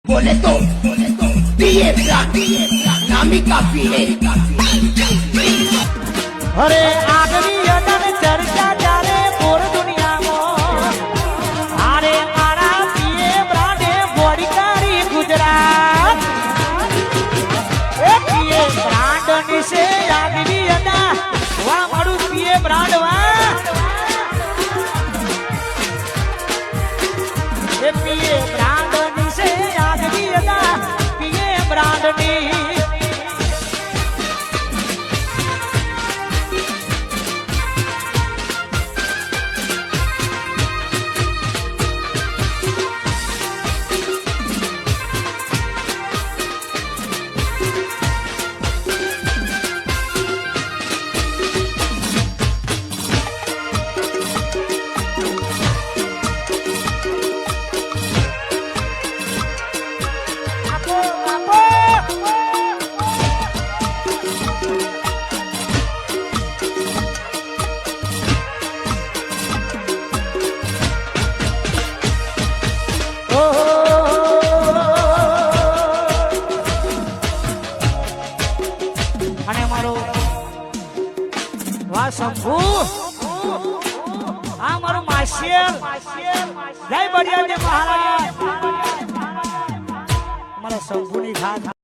बोले तो पिए नामी का पिए अरे आगरी अटन चर्चा जारे पूर दुनिया में अरे आरा पिए ब्रांडे बोड़ीकारी गुजरात ए पिए ब्रांड निसे आगरी अटा वा मारू पिए ब्रांड वा ए पिए ब्रांड निसे आगरी अटा पिए ब्रांड नी शंभू आ मारो माशियल जय बढ़िया जय महाराज हमारा शंभू नी घाट